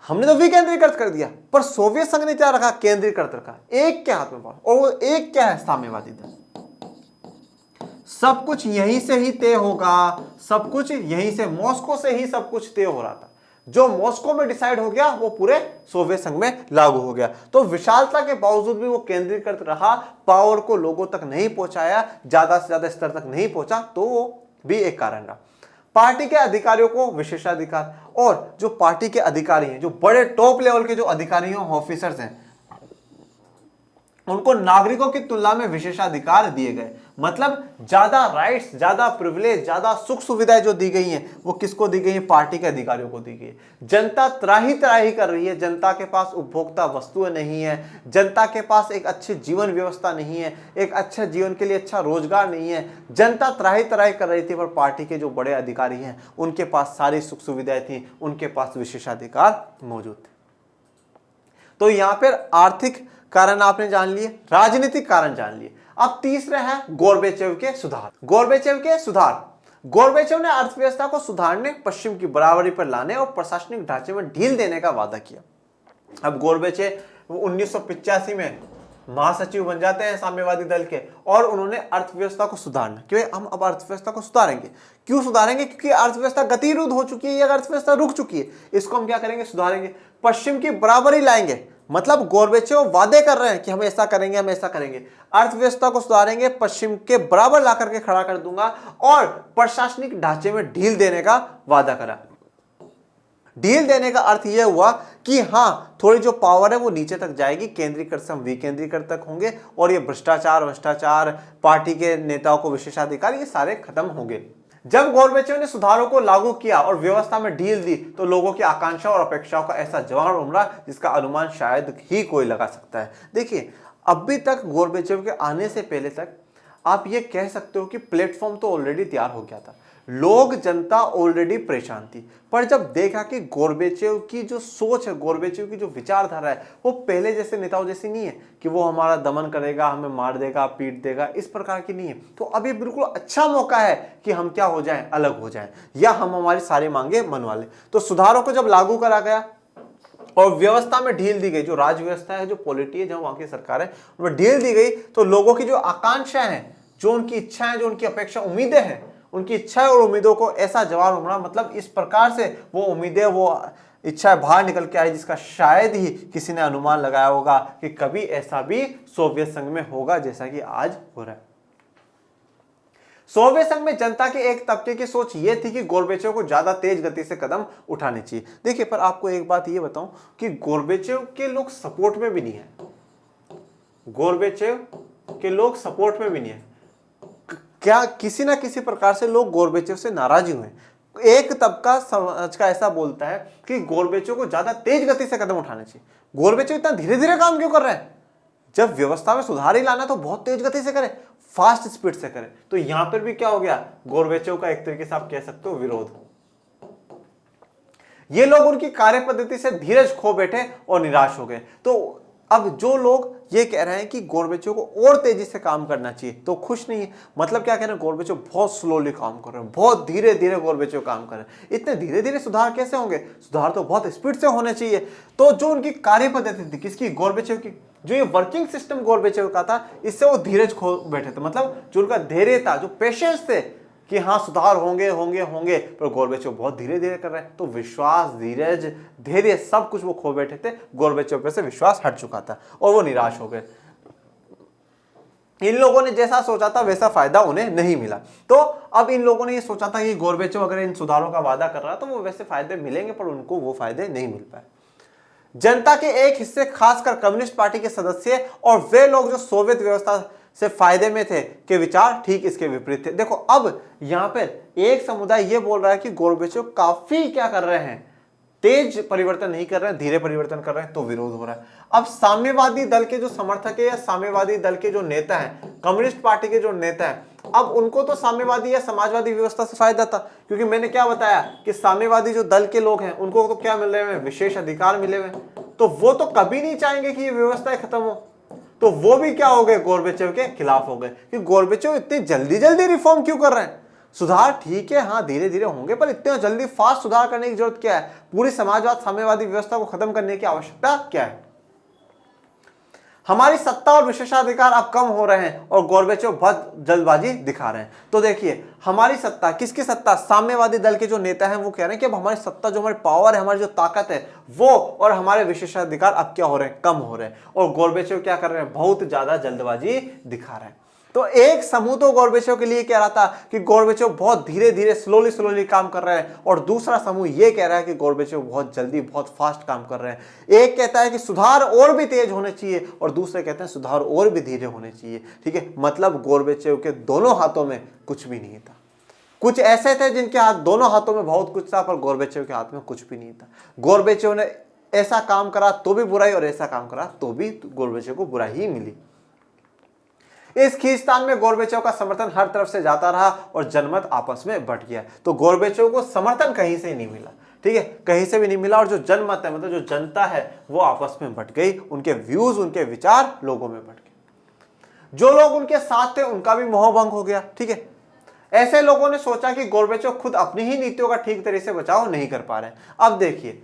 A: हमने तो विकेंद्रीकृत कर दिया। पर सोवियत संघ ने क्या रखा, केंद्रीकृत रखा, एक के हाथ में पावर, और वो एक क्या है, साम्यवादी दल। सब कुछ यहीं से ही तय होगा, सब कुछ यहीं से, मॉस्को से ही सब कुछ तय हो रहा था। जो मॉस्को में डिसाइड हो गया वो पूरे सोवियत संघ में लागू हो गया। तो विशालता के बावजूद भी वो केंद्रीकृत रहा, पावर को लोगों तक नहीं पहुंचाया, ज्यादा से ज्यादा स्तर तक नहीं पहुंचा, तो वो भी एक कारण रहा। पार्टी के अधिकारियों को विशेषाधिकार, और जो पार्टी के अधिकारी हैं, जो बड़े टॉप लेवल के जो अधिकारी हैं, ऑफिसर्स हैं, उनको नागरिकों की तुलना में विशेषाधिकार दिए गए। मतलब ज्यादा राइट्स, ज्यादा प्रिविलेज, ज्यादा सुख सुविधाएं जो दी गई हैं, वो किसको दी गई है, पार्टी के अधिकारियों को दी गई है। जनता त्राही त्राही कर रही है, जनता के पास उपभोक्ता वस्तुएं नहीं है, जनता के पास एक अच्छी जीवन व्यवस्था नहीं है, एक अच्छे जीवन के लिए अच्छा रोजगार नहीं है, जनता त्राही त्राही कर रही थी। पर पार्टी के जो बड़े अधिकारी हैं, उनके पास सारी सुख सुविधाएं थी, उनके पास विशेषाधिकार मौजूद थे। तो यहां पर आर्थिक कारण आपने जान लिए, राजनीतिक कारण जान लिए। अब तीसरे हैं गोर्बेचेव के सुधार। गोर्बेचेव के सुधार, गोर्बेचेव ने अर्थव्यवस्था को सुधारने, पश्चिम की बराबरी पर लाने और प्रशासनिक ढांचे में ढील देने का वादा किया। अब गोर्बेचेव 1985 में महासचिव बन जाते हैं साम्यवादी दल के, और उन्होंने अर्थव्यवस्था को सुधारना, क्योंकि हम अब अर्थव्यवस्था को सुधारेंगे। क्यों सुधारेंगे, क्योंकि अर्थव्यवस्था गतिरोध हो चुकी है, अर्थव्यवस्था रुक चुकी है, इसको हम क्या करेंगे, सुधारेंगे। पश्चिम की बराबरी लाएंगे, मतलब गोर्बेचेव वादे कर रहे हैं कि हम ऐसा करेंगे, हम ऐसा करेंगे, अर्थव्यवस्था को सुधारेंगे, पश्चिम के बराबर ला करके खड़ा कर दूंगा, और प्रशासनिक ढांचे में ढील देने का वादा करा। ढील देने का अर्थ यह हुआ कि हाँ, थोड़ी जो पावर है वो नीचे तक जाएगी, केंद्रीकृत से हम विकेंद्रीकृत तक होंगे, और ये भ्रष्टाचार, पार्टी के नेताओं को विशेषाधिकार, ये सारे खत्म होंगे। जब गोर्बेचेव ने सुधारों को लागू किया और व्यवस्था में ढील दी, तो लोगों की आकांक्षाओं और अपेक्षाओं का ऐसा जवाब उमड़ा जिसका अनुमान शायद ही कोई लगा सकता है। देखिए, अभी तक गोर्बेचेव के आने से पहले तक आप ये कह सकते हो कि प्लेटफॉर्म तो ऑलरेडी तैयार हो गया था, लोग जनता ऑलरेडी परेशान थी, पर जब देखा कि गोर्बेचेव की जो सोच है, गोर्बेचेव की जो विचारधारा है, वो पहले जैसे नेताओं जैसी नहीं है कि वो हमारा दमन करेगा, हमें मार देगा, पीट देगा, इस प्रकार की नहीं है। तो अब ये बिल्कुल अच्छा मौका है कि हम क्या हो जाएं, अलग हो जाएं, या हम हमारी सारी मांगे मनवा लें। तो सुधारों को जब लागू करा गया और व्यवस्था में ढील दी गई, जो राज्य व्यवस्था है, जो पॉलिटी है, जो वहां की सरकार है, उनमें ढील दी गई, तो लोगों की जो आकांक्षाएं हैं, जो उनकी इच्छाएं, जो उनकी अपेक्षा, उम्मीदें हैं, उनकी इच्छाएं और उम्मीदों को ऐसा जवाब मिला, मतलब इस प्रकार से वो उम्मीदें, वो इच्छाएं बाहर निकल के आई जिसका शायद ही किसी ने अनुमान लगाया होगा कि कभी ऐसा भी सोवियत संघ में होगा जैसा कि आज हो रहा है। सोवियत संघ में जनता के एक तबके की सोच यह थी कि गोर्बेचेव को ज्यादा तेज गति से कदम उठाने चाहिए। देखिए, पर आपको एक बात यह बताऊं कि गोर्बेचेव के लोग सपोर्ट में भी नहीं है, गोर्बेचेव के लोग सपोर्ट में भी नहीं है। क्या किसी ना किसी प्रकार से लोग गोर्बेचेव से नाराज हुए। एक तबका समाज का ऐसा बोलता है कि गोर्बेचेव को ज्यादा तेज गति से कदम उठाने चाहिए। गोर्बेचेव इतना धीरे धीरे काम क्यों कर रहे हैं? जब व्यवस्था में सुधार ही लाना तो बहुत तेज गति से करे, फास्ट स्पीड से करे। तो यहां पर भी क्या हो गया, गोर्बेचेव का एक तरीके से आप कह सकते हो विरोध। ये लोग उनकी कार्य पद्धति से धीरज खो बैठे और निराश हो गए। तो अब जो लोग ये कह रहे हैं कि गोर्बेचेव को और तेजी से काम करना चाहिए, तो खुश नहीं है। मतलब क्या कह रहे हैं, गोर्बेचेव बहुत स्लोली काम कर रहे हैं, बहुत धीरे धीरे गोर्बेचेव काम कर रहे हैं। इतने धीरे धीरे सुधार कैसे होंगे? सुधार तो बहुत स्पीड से होने चाहिए। तो जो उनकी कार्य पद्धति थी, किसकी? गोर्बेचेव की। जो ये वर्किंग सिस्टम गोर्बेचेव का था, इससे वो धीरज खो बैठे थे। मतलब जो उनका धैर्य था, जो पेशेंस थे कि हाँ सुधार होंगे होंगे होंगे, पर गोर्बेचेव बहुत धीरे धीरे कर रहे हैं। तो विश्वास, धीरज, धैर्य सब कुछ वो खो बैठे थे। गोर्बेचेव पे से विश्वास हट चुका था और वो निराश हो गए। इन लोगों ने जैसा सोचा था वैसा फायदा उन्हें नहीं मिला। तो अब इन लोगों ने ये सोचा था कि गोर्बेचेव अगर इन सुधारों का वादा कर रहा है तो वो वैसे फायदे मिलेंगे, पर उनको वो फायदे नहीं मिल पाए। जनता के एक हिस्से, खासकर कम्युनिस्ट पार्टी के सदस्य और वे लोग जो सोवियत व्यवस्था से फायदे में थे, के विचार ठीक इसके विपरीत थे। देखो, अब यहां पर एक समुदाय ये बोल रहा है कि गोर्बेचेव काफी क्या कर रहे हैं, तेज परिवर्तन नहीं कर रहे हैं, धीरे परिवर्तन कर रहे हैं, तो विरोध हो रहा है। अब साम्यवादी दल के जो समर्थक है या साम्यवादी दल के जो नेता हैं, कम्युनिस्ट पार्टी के जो नेता हैं, अब उनको तो साम्यवादी या समाजवादी व्यवस्था से फायदा था, क्योंकि मैंने क्या बताया कि साम्यवादी जो दल के लोग हैं उनको तो क्या मिल रहे हैं, विशेष अधिकार मिले हुए, तो वो तो कभी नहीं चाहेंगे कि ये व्यवस्था खत्म हो। तो वो भी क्या हो गए, गोर्बेचेव के खिलाफ हो गए कि गोर्बेचेव इतनी जल्दी जल्दी रिफॉर्म क्यों कर रहे हैं। सुधार ठीक है, हाँ धीरे धीरे होंगे, पर इतने जल्दी फास्ट सुधार करने की जरूरत क्या है? पूरी समाजवाद साम्यवादी व्यवस्था को खत्म करने की आवश्यकता क्या है? हमारी सत्ता और विशेषाधिकार अब कम हो रहे हैं और गोर्बेचेव बहुत जल्दबाजी दिखा रहे हैं। तो देखिए, हमारी सत्ता, किसकी सत्ता? साम्यवादी दल के जो नेता हैं वो कह रहे हैं कि अब हमारी सत्ता, जो हमारी पावर है, हमारी जो ताकत है, वो और हमारे विशेषाधिकार अब क्या हो रहे हैं, कम हो रहे हैं। और गोर्बेचेव क्या कर रहे हैं, बहुत ज्यादा जल्दबाजी दिखा रहे हैं। तो एक समूह तो गोर्बेचेव के लिए कह रहा था कि गोर्बेचेव बहुत धीरे धीरे स्लोली काम कर रहे हैं, और दूसरा समूह ये कह रहा है कि गोर्बेचेव बहुत जल्दी, बहुत फास्ट काम कर रहे हैं। एक कहता है कि सुधार और भी तेज होने चाहिए और दूसरे कहते हैं सुधार और भी धीरे होने चाहिए। ठीक है, मतलब गोर्बेचेव के दोनों हाथों में कुछ भी नहीं था। कुछ ऐसे थे जिनके हाथ, दोनों हाथों में बहुत कुछ था, पर गोर्बेचेव के हाथ में कुछ भी नहीं था। गोर्बेचेव ने ऐसा काम करा तो भी बुराई, और ऐसा काम करा तो भी गोर्बेचेव को बुराई ही मिली। इस खींचतान में गोर्बेचेव का समर्थन हर तरफ से जाता रहा और जनमत आपस में बट गया। तो गोर्बेचेव को समर्थन कहीं से नहीं मिला, ठीक है, कहीं से भी नहीं मिला, और जो जनमत है, मतलब जो जनता है, वो आपस में बट गई। उनके व्यूज, उनके विचार लोगों में बट गए। जो लोग उनके साथ थे उनका भी मोहभंग हो गया। ठीक है, ऐसे लोगों ने सोचा कि गोर्बेचेव खुद अपनी ही नीतियों का ठीक तरह से बचाव नहीं कर पा रहे। अब देखिए,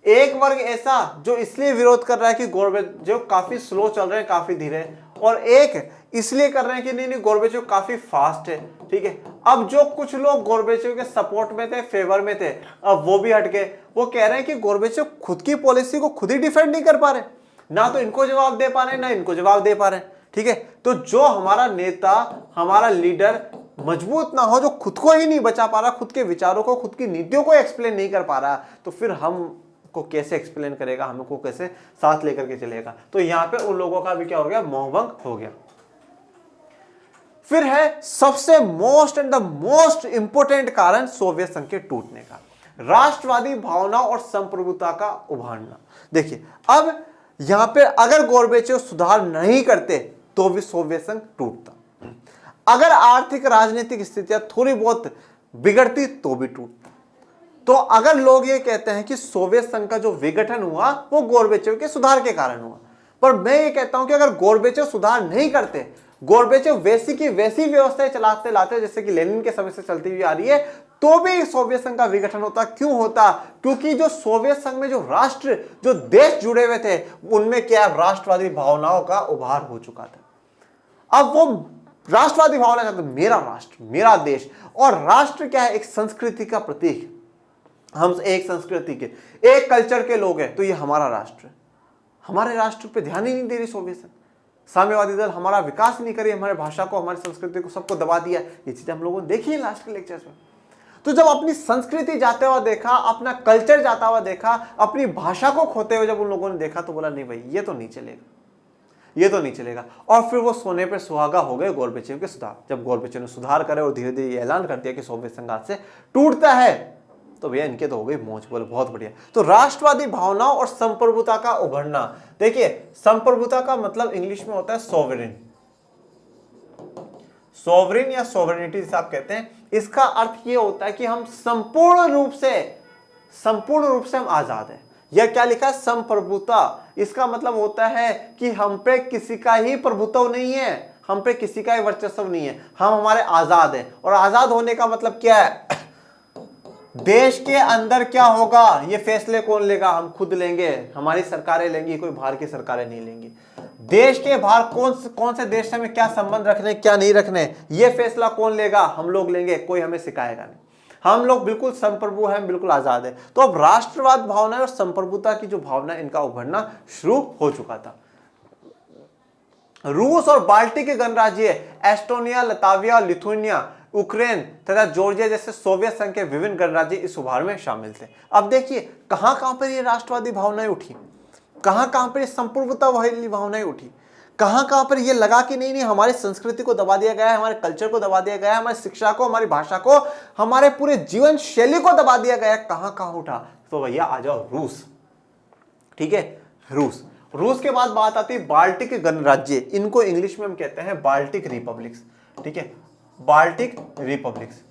A: एक वर्ग ऐसा जो इसलिए विरोध कर रहा है कि गोर्बेचेव काफी स्लो चल रहे हैं, काफी धीरे, और एक इसलिए कर रहे हैं कि नहीं गोर्बेचेव काफी फास्ट है। ठीक है, अब जो कुछ लोग गोर्बेचेव के सपोर्ट में थे, फेवर में थे, अब वो भी हट गए। वो कह रहे हैं कि गोर्बेचेव खुद की पॉलिसी को खुद ही डिफेंड नहीं कर पा रहे, ना तो इनको जवाब दे पा रहे, ना इनको जवाब दे पा रहे। ठीक है, तो जो हमारा नेता, हमारा लीडर मजबूत ना हो, जो खुद को ही नहीं बचा पा रहा, खुद के विचारों को, खुद की नीतियों को एक्सप्लेन नहीं कर पा रहा, तो फिर हम को कैसे एक्सप्लेन करेगा, हमको कैसे साथ लेकर के चलेगा। तो यहां पे उन लोगों का भी क्या हो गया, मोहभंग हो गया। फिर है सबसे most and the most important कारण सोवियत संघ के टूटने का, राष्ट्रवादी भावना और संप्रभुता का उभारना। देखिए, अब यहां पे अगर गोर्बेचेव सुधार नहीं करते तो भी सोवियत संघ टूटता। अगर आर्थिक राजनीतिक स्थितियां थोड़ी बहुत बिगड़ती तो भी टूटता। तो अगर लोग ये कहते हैं कि सोवियत संघ का जो विघटन हुआ वो गोर्बेचेव के सुधार के कारण हुआ, पर मैं ये कहता हूं कि अगर गोर्बेचेव सुधार नहीं करते, गोर्बेचेव वैसी की वैसी व्यवस्थाएं चलाते लाते जैसे कि लेनिन के समय से चलती हुई आ रही है, तो भी सोवियत संघ का विघटन होता। क्यों होता? क्योंकि जो सोवियत संघ में जो राष्ट्र, जो देश जुड़े हुए थे, उनमें क्या राष्ट्रवादी भावनाओं का उभार हो चुका था। अब वो राष्ट्रवादी भावना चाहते, मेरा राष्ट्र, मेरा देश। और राष्ट्र क्या है? एक संस्कृति का प्रतीक। हम एक संस्कृति के, एक कल्चर के लोग हैं, तो ये हमारा राष्ट्र है। हमारे राष्ट्र पे ध्यान ही नहीं दे रही सोवियत संघ। साम्यवादी दल हमारा विकास नहीं करी, हमारे भाषा को, हमारी संस्कृति को, सबको दबा दिया। ये चीजें हम लोगों ने देखी है लास्ट के लेक्चर्स में। तो जब अपनी संस्कृति जाते हुआ देखा, अपना कल्चर जाता हुआ देखा, अपनी भाषा को खोते हुए जब उन लोगों ने देखा, तो बोला नहीं भाई, ये तो नहीं चलेगा, ये तो नहीं चलेगा। और फिर वो सोने पर सुहागा हो गए गोर्बेचेव के सुधार। जब गोर्बेचेव ने सुधार करे और धीरे धीरे ऐलान कर दिया कि सोवियत संघ से टूटता है, तो भैया इनके तो हो गई मौज। बोले बहुत बढ़िया। तो राष्ट्रवादी भावनाओं और संप्रभुता का उभरना। देखिए, संप्रभुता का मतलब इंग्लिश में होता है सोवरेन। सोवरेन या सोवरेनिटी जिसे आप कहते हैं, इसका अर्थ ये होता है कि हम संपूर्ण रूप से हम आजाद हैं। यह क्या लिखा है? संप्रभुता। इसका मतलब होता है कि हम पे किसी का ही प्रभुत्व नहीं है, हम पे किसी का ही वर्चस्व नहीं है, हम हमारे आजाद हैं। और आजाद होने का मतलब क्या है? देश के अंदर क्या होगा ये फैसले कौन लेगा? हम खुद लेंगे, हमारी सरकारें लेंगी, कोई बाहर की सरकारें नहीं लेंगी। देश के बाहर कौन से देश से हमें क्या संबंध रखने, क्या नहीं रखने, ये फैसला कौन लेगा? हम लोग लेंगे, कोई हमें सिखाएगा नहीं। हम लोग बिल्कुल संप्रभु हैं, बिल्कुल आजाद है। तो अब राष्ट्रवाद भावना और संप्रभुता की जो भावना, इनका उभरना शुरू हो चुका था। रूस और बाल्टिक गणराज्य एस्टोनिया, लताविया, लिथुआनिया, यूक्रेन तथा जॉर्जिया जैसे सोवियत संघ के विभिन्न गणराज्य इस उभार में शामिल थे। अब देखिए कहां कहां पर ये राष्ट्रवादी भावनाएं उठी, कहां कहां पर ये संप्रभुता वाली भावनाएं उठी, कहां कहां पर ये लगा कि नहीं हमारी संस्कृति को दबा दिया गया है, हमारे कल्चर को दबा दिया गया है, हमारी शिक्षा को, हमारी भाषा को, हमारे पूरे जीवन शैली को दबा दिया गया है। कहां कहां उठा? तो भैया आ जाओ रूस। ठीक है, रूस। रूस के बाद बात आती है बाल्टिक गणराज्य। इनको इंग्लिश में हम कहते हैं बाल्टिक रिपब्लिक्स। ठीक है, बाल्टिक रिपब्लिक्स।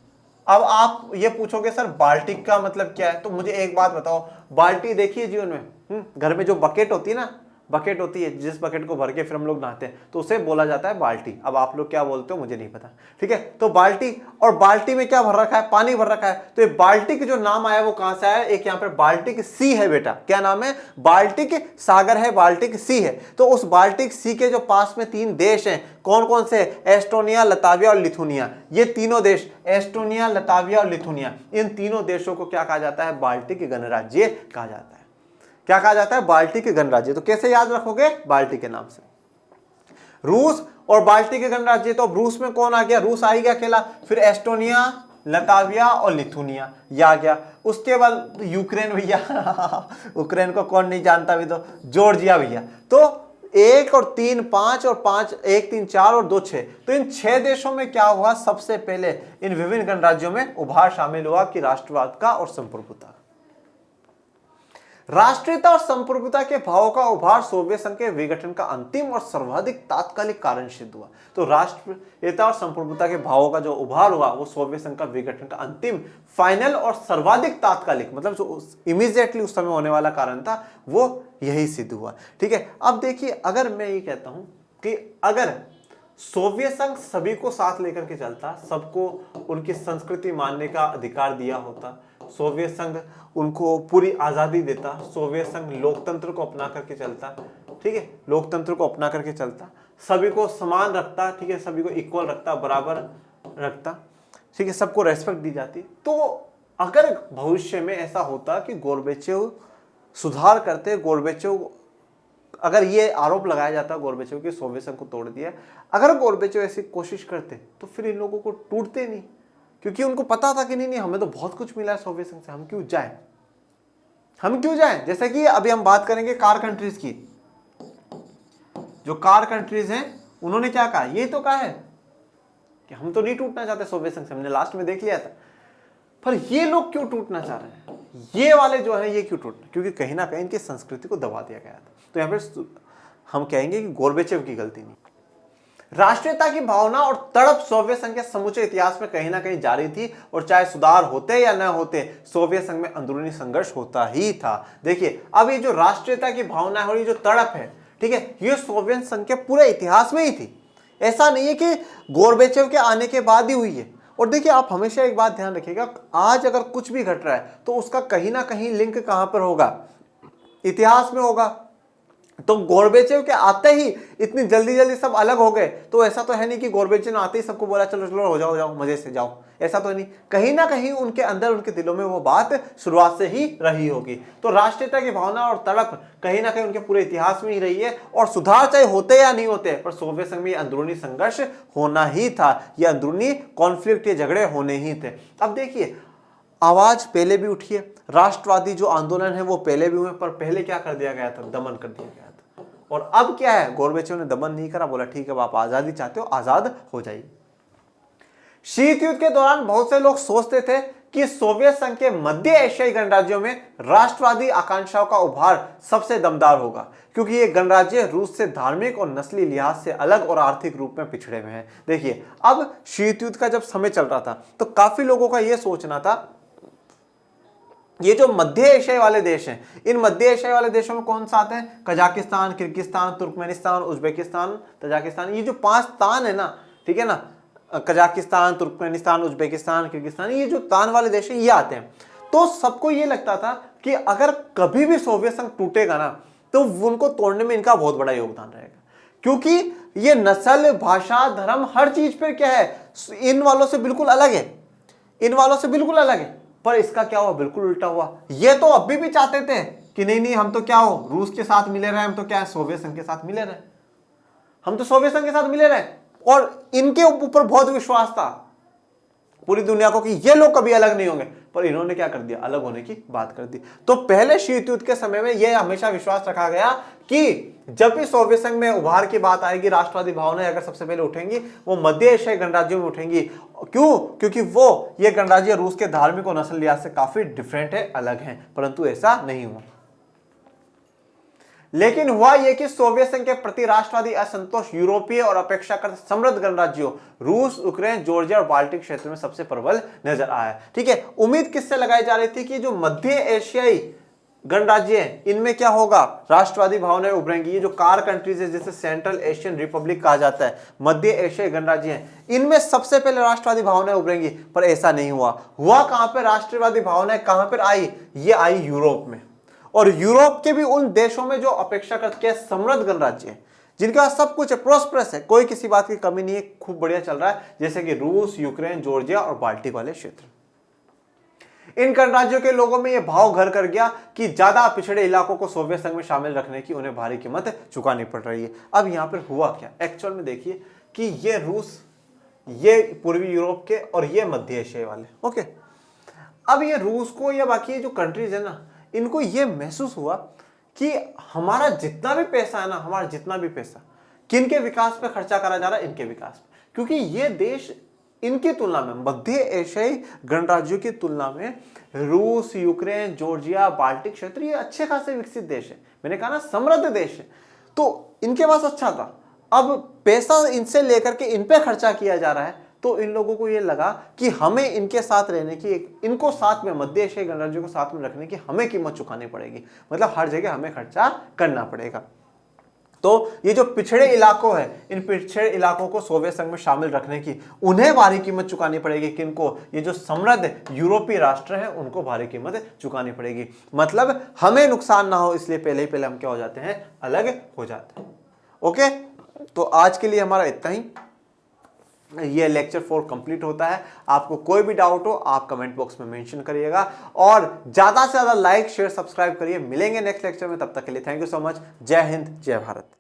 A: अब आप ये पूछोगे सर बाल्टिक का मतलब क्या है? तो मुझे एक बात बताओ, बाल्टी देखिए जीवन में, घर में जो बकेट होती है ना, बकेट होती है, जिस बकेट को भर के फिर हम लोग नहाते हैं, तो उसे बोला जाता है बाल्टी। अब आप लोग क्या बोलते हो मुझे नहीं पता। ठीक है, तो बाल्टी, और बाल्टी में क्या भर रखा है? पानी भर रखा है। तो ये बाल्टिक जो नाम आया वो कहां से आया? एक यहाँ पर बाल्टिक सी है बेटा। क्या नाम है? बाल्टिक सागर है, बाल्टिक सी है। तो उस बाल्टिक सी के जो पास में 3 देश हैं, कौन कौन से? एस्टोनिया, लताविया और लिथुआनिया। ये तीनों देश, एस्टोनिया, लताविया और लिथुआनिया, इन तीनों देशों को क्या कहा जाता है? बाल्टिक गणराज्य कहा जाता है। क्या कहा जाता है? बाल्टिक गणराज्य। तो कैसे याद रखोगे? बाल्टिक के नाम से। रूस और बाल्टिक गणराज्य। तो अब रूस में कौन आ गया? रूस आ ही गया अकेला। फिर एस्टोनिया, लताविया और लिथुआनिया ये आ गया। उसके बाद यूक्रेन भैया यूक्रेन को कौन नहीं जानता भी, तो जॉर्जिया भैया। तो 1 और 3 5 और 5 1 3 4 और 2 6। तो इन 6 देशों में क्या हुआ? सबसे पहले इन विभिन्न गणराज्यों में उभार शामिल हुआ कि राष्ट्रवाद का और संप्रभुता। राष्ट्रीयता और संप्रभुता के भावों का उभार सोवियत संघ के विघटन का अंतिम और सर्वाधिक तात्कालिक कारण सिद्ध हुआ। तो राष्ट्रीयता और संप्रभुता के भावों का जो उभार हुआ वो सोवियत संघ का विघटन का अंतिम, फाइनल और सर्वाधिक तात्कालिक, मतलब जो इमीडिएटली उस समय होने वाला कारण था, वो यही सिद्ध हुआ। ठीक है, अब देखिए अगर मैं ये कहता हूं कि अगर सोवियत संघ सभी को साथ लेकर के चलता, सबको उनकी संस्कृति मानने का अधिकार दिया होता, सोवियत संघ उनको पूरी आजादी देता, सोवियत संघ लोकतंत्र को अपना करके चलता, ठीक है, लोकतंत्र को अपना करके चलता, सभी को समान रखता, ठीक है, सभी को इक्वल रखता, बराबर रखता, ठीक है, सबको रेस्पेक्ट दी जाती, तो अगर भविष्य में ऐसा होता कि गोर्बेचेव सुधार करते, गोर्बेचेव, अगर ये आरोप लगाया जाता गोर्बेचेव कि सोवियत संघ को तोड़ दिया, अगर गोर्बेचेव ऐसी कोशिश करते तो फिर इन लोगों को टूटते नहीं, क्योंकि उनको पता था कि नहीं हमें तो बहुत कुछ मिला है सोवियत संघ से, हम क्यों जाएं। जैसे कि अभी हम बात करेंगे कार कंट्रीज की, जो कार कंट्रीज हैं उन्होंने क्या कहा, ये तो कहा है कि हम तो नहीं टूटना चाहते सोवियत संघ से, हमने लास्ट में देख लिया था, पर ये लोग क्यों टूटना चाह रहे हैं, ये वाले जो है ये क्यों टूटना, क्योंकि कहीं ना कहीं इनकी संस्कृति को दबा दिया गया था। तो यहाँ पर हम कहेंगे कि गोर्बेचेव की गलती नहीं। राष्ट्रीयता की भावना और तड़प सोवियत संघ के समूचे इतिहास में कहीं ना कहीं जारी थी, और चाहे सुधार होते या न होते, सोवियत संघ में अंदरूनी संघर्ष होता ही था। देखिए, अब ये जो राष्ट्रीयता की भावना है और ये जो तड़प है, ठीक है, ये सोवियत संघ के पूरे इतिहास में ही थी। ऐसा नहीं है कि गोरबेचेव के आने के बाद ही हुई है। और देखिए, आप हमेशा एक बात ध्यान रखिएगा, आज अगर कुछ भी घट रहा है तो उसका कहीं ना कहीं लिंक कहां पर होगा? इतिहास में होगा। तो गोरबेचेव के आते ही इतनी जल्दी जल्दी सब अलग हो गए, तो ऐसा तो है नहीं कि गोरबेचेव ने आते ही सबको बोला चलो चलो हो जाओ जाओ मजे से जाओ, ऐसा तो नहीं। कहीं ना कहीं उनके अंदर, उनके दिलों में वो बात शुरुआत से ही रही होगी। तो राष्ट्रीयता की भावना और तड़प कहीं ना कहीं उनके पूरे इतिहास में ही रही है, और सुधार चाहे होते या नहीं होते, पर सोवियत संघ में अंदरूनी संघर्ष होना ही था, ये अंदरूनी कॉन्फ्लिक्ट, ये झगड़े होने ही थे। अब देखिए, आवाज पहले भी उठी है, राष्ट्रवादी जो आंदोलन है वो पहले भी हुए, पर पहले क्या कर दिया गया था? दमन कर दिया गया था। और अब क्या है? गोरबेचेव ने दमन नहीं करा, बोला ठीक है, आप आजादी चाहते हो, आजाद हो जाइए। शीत युद्ध के दौरान बहुत से लोग सोचते थे कि सोवियत संघ के मध्य एशियाई गणराज्यों में राष्ट्रवादी आकांक्षाओं का उभार सबसे दमदार होगा, क्योंकि ये गणराज्य रूस से धार्मिक और नस्ली लिहाज से अलग और आर्थिक रूप में पिछड़े हुए हैं। देखिए, अब शीत युद्ध का जब समय चल रहा था तो काफी लोगों का यह सोचना था, ये जो मध्य एशियाई वाले देश हैं, इन मध्य एशियाई वाले देशों में कौन सा आते हैं? Kazakhstan, Kyrgyzstan, Turkmenistan, Uzbekistan, Tajikistan, ये जो 5 तान है ना, ठीक है ना, कजाकिस्तान, तुर्कमेनिस्तान, उज्बेकिस्तान, किर्गिस्तान, ये जो तान वाले देश हैं ये आते हैं। तो सबको ये लगता था कि अगर कभी भी सोवियत संघ टूटेगा ना, तो उनको तोड़ने में इनका बहुत बड़ा योगदान रहेगा, क्योंकि ये नस्ल, भाषा, धर्म, हर चीज पर क्या है, इन वालों से बिल्कुल अलग है, इन वालों से बिल्कुल अलग है। पर इसका क्या हुआ? बिल्कुल उल्टा हुआ। ये तो अभी भी चाहते थे कि नहीं नहीं, हम तो क्या हो, रूस के साथ मिले रहे, हम तो क्या है, सोवियत संघ के साथ मिले रहे, हम तो सोवियत संघ के साथ मिले रहे, और इनके ऊपर बहुत विश्वास था पूरी दुनिया को कि ये लोग कभी अलग नहीं होंगे। पर इन्होंने क्या कर दिया? अलग होने की बात कर दी। तो पहले शीत युद्ध के समय में यह हमेशा विश्वास रखा गया कि जब भी सोवियत संघ में उभार की बात आएगी, राष्ट्रवादी भावनाएं अगर सबसे पहले उठेंगी, वो मध्य एशियाई गणराज्यों में उठेंगी। क्यों? क्योंकि वो ये गणराज्य रूस के धार्मिक और नस्ल लिहाज से काफी डिफरेंट है, अलग है। परंतु ऐसा नहीं हुआ। लेकिन हुआ यह कि सोवियत संघ के प्रति राष्ट्रवादी असंतोष यूरोपीय और अपेक्षाकृत समृद्ध गणराज्यों रूस, यूक्रेन, जॉर्जिया और बाल्टिक क्षेत्र में सबसे प्रबल नजर आया। ठीक है, उम्मीद किससे लगाई जा रही थी कि जो मध्य एशियाई गणराज्य हैं, इनमें क्या होगा? राष्ट्रवादी भावनाएं उभरेंगी। ये जो कार कंट्रीज है, जिसे सेंट्रल एशियन रिपब्लिक कहा जाता है, मध्य एशियाई गणराज्य हैं, इनमें सबसे पहले राष्ट्रवादी भावनाएं उभरेंगी। पर ऐसा नहीं हुआ। हुआ कहां पर? राष्ट्रवादी भावनाएं कहां पर आई? ये आई यूरोप में, और यूरोप के भी उन देशों में जो अपेक्षाकृत के समृद्ध गणराज्य हैं, जिनके पास सब कुछ है, प्रोस्परस है, कोई किसी बात की कमी नहीं है, खूब बढ़िया चल रहा है, जैसे कि रूस, यूक्रेन, जॉर्जिया और बाल्टिक वाले क्षेत्र। इन गणराज्यों के लोगों में यह भाव घर कर गया कि ज्यादा पिछड़े इलाकों को सोवियत संघ में शामिल रखने की उन्हें भारी कीमत चुकानी पड़ रही है। अब यहां पर हुआ क्या एक्चुअल में? देखिए कि ये रूस, ये पूर्वी यूरोप के, और ये मध्य एशिया वाले, ओके। अब ये रूस को या बाकी जो कंट्रीज है ना, इनको ये महसूस हुआ कि हमारा जितना भी पैसा है ना, हमारा जितना भी पैसा किन के विकास पे खर्चा करा जा रहा है? इनके विकास पे। क्योंकि ये देश इनकी तुलना में, मध्य एशियाई गणराज्यों की तुलना में, रूस, यूक्रेन, जॉर्जिया, बाल्टिक क्षेत्र, ये अच्छे खासे विकसित देश है। मैंने कहा ना, समृद्ध देश है, तो इनके पास अच्छा था। अब पैसा इनसे लेकर के इन पे खर्चा किया जा रहा है, तो इन लोगों को ये लगा कि हमें इनके साथ रहने की, इनको साथ में, मध्य एशियाई गणराज्यों को साथ में रखने की हमें कीमत चुकानी पड़ेगी। मतलब हर जगह हमें खर्चा करना पड़ेगा। तो ये जो पिछड़े इलाकों है, इन पिछड़े इलाकों को सोवियत संघ में शामिल रखने की उन्हें भारी कीमत चुकानी पड़ेगी। किनको? ये जो समृद्ध यूरोपीय राष्ट्र हैं, उनको भारी कीमत चुकानी पड़ेगी। मतलब हमें नुकसान ना हो, इसलिए पहले ही पहले हम क्या हो जाते हैं? अलग हो जाते हैं। ओके, तो आज के लिए हमारा इतना ही। ये लेक्चर 4 कंप्लीट होता है। आपको कोई भी डाउट हो, आप कमेंट बॉक्स में मेंशन करिएगा, और ज्यादा से ज्यादा लाइक, शेयर, सब्सक्राइब करिए। मिलेंगे नेक्स्ट लेक्चर में, तब तक के लिए थैंक यू सो मच। जय हिंद, जय भारत।